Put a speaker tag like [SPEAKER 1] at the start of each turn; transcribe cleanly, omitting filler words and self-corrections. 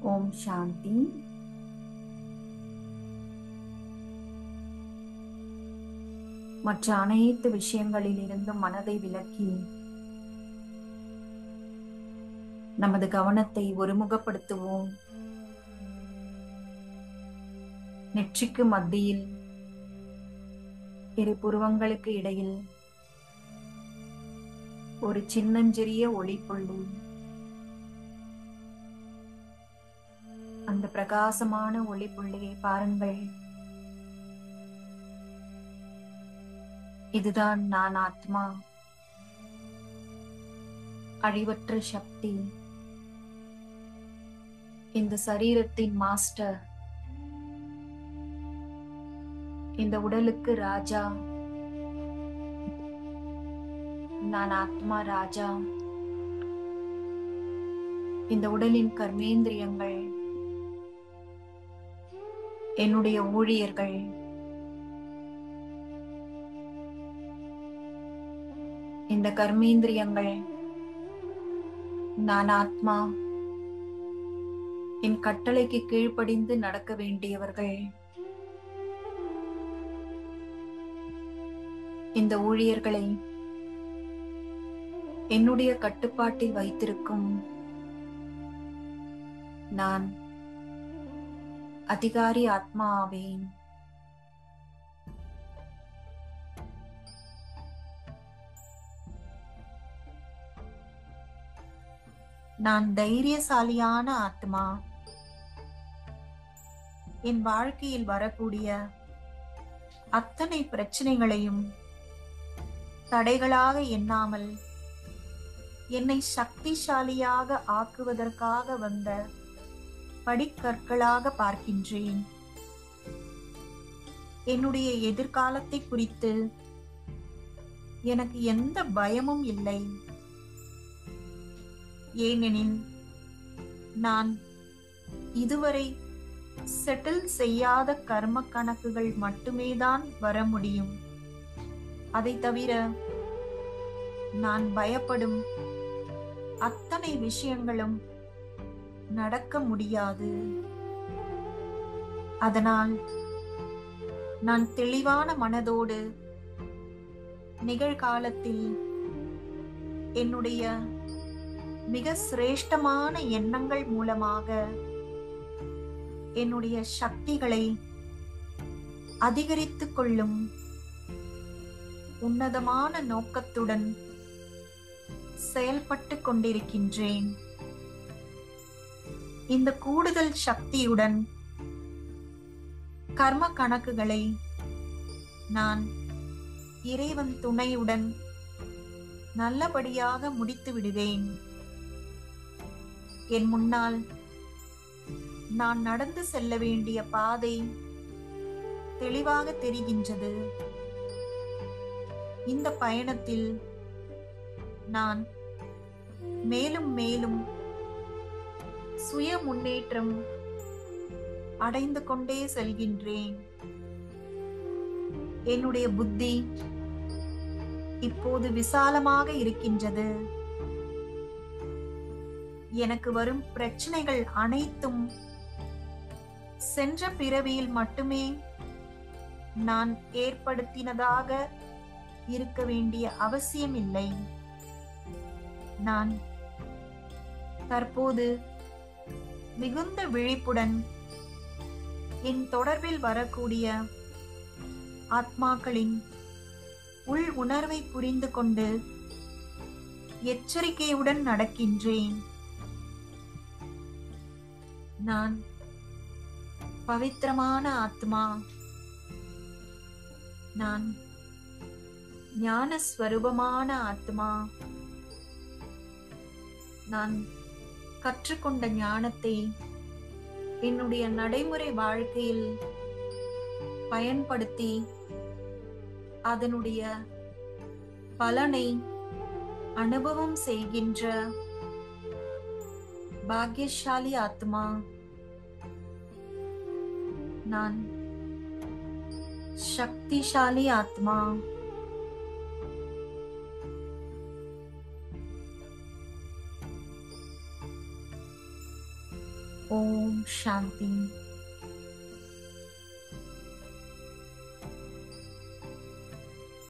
[SPEAKER 1] ஓம் சாந்தி. மற்ற அனைத்து விஷயங்களில் இருந்தும் மனதை விலக்கி நமது கவனத்தை ஒருமுகப்படுத்துவோம். நெற்றிக்கு மத்தியில் இரு புருவங்களுக்கு இடையில் ஒரு சின்னஞ்சிறிய ஒளிப்புள்ளி, அந்த பிரகாசமான ஒளிப்புள்ளியை பாருங்கள். இதுதான் நான் ஆத்மா, அழிவற்ற சக்தி, இந்த சரீரத்தின் மாஸ்டர், இந்த உடலுக்கு ராஜா. நான் ஆத்மா ராஜா. இந்த உடலின் கர்மேந்திரியங்கள் என்னுடைய ஊழியர்கள். இந்த கர்மேந்திரியங்கள் நான் ஆத்மா, என் கட்டளைக்கு கீழ்ப்படிந்து நடக்க வேண்டியவர்கள். இந்த ஊழியர்களை என்னுடைய கட்டுப்பாட்டில் வைத்திருக்கும் நான் அதிகாரி ஆத்மா ஆவேன். நான் தைரியசாலியான ஆத்மா. என் வாழ்க்கையில் வரக்கூடிய அத்தனை பிரச்சனைகளையும் தடைகளாக எண்ணாமல் என்னை சக்திசாலியாக ஆக்குவதற்காக வந்த படிக்கற்களாக பார்க்கின்றேன். என்னுடைய எதிர்காலத்தை குறித்து எனக்கு எந்த பயமும் இல்லை. ஏனெனில் நான் இதுவரை செட்டில் செய்யாத கர்ம கணக்குகள் மட்டுமே தான் வர முடியும். அதை தவிர நான் பயப்படும் அத்தனை விஷயங்களும் நடக்க முடியாது. அதனால் நான் தெளிவான மனதோடு நிகழ்காலத்தில் என்னுடைய மிக சிரேஷ்டமான எண்ணங்கள் மூலமாக என்னுடைய சக்திகளை அதிகரித்துக் கொள்ளும் உன்னதமான நோக்கத்துடன் செயல்பட்டு கொண்டிருக்கின்றேன். இந்த கூடுதல் சக்தியுடன் கர்ம கணக்குகளை நான் இறைவன் துணையுடன் நல்லபடியாக முடித்து விடுவேன். என் முன்னால் நான் நடந்து செல்ல வேண்டிய பாதை தெளிவாக தெரிகின்றது. இந்த பயணத்தில் நான் மேலும் மேலும் சுய முன்னேற்றம் அடைந்து கொண்டே செல்கின்றேன். என்னுடைய புத்தி இப்போது விசாலமாக இருக்கின்றது. எனக்கு வரும் பிரச்சனைகள் அனைத்தும் சென்ற பிறவியில் மட்டுமே நான் ஏற்படுத்தினதாக இருக்க வேண்டிய அவசியம் இல்லை. நான் தற்போது மிகுந்த விழிப்புடன் என் தொடர்பில் வரக்கூடிய ஆத்மாக்களின் உள் உணர்வை புரிந்து கொண்டு எச்சரிக்கையுடன் நடக்கின்றேன். நான் பவித்திரமான ஆத்மா. நான் ஞான ஸ்வரூபமான ஆத்மா. நான் கற்றுக்கொண்ட ஞானத்தை என்னுடைய நடைமுறை வாழ்க்கையில் பயன்படுத்தி அதனுடைய பலனை அனுபவம் செய்கின்ற பாக்கியசாலி ஆத்மா. நான் சக்திசாலி ஆத்மா. ஓம் சாந்தி.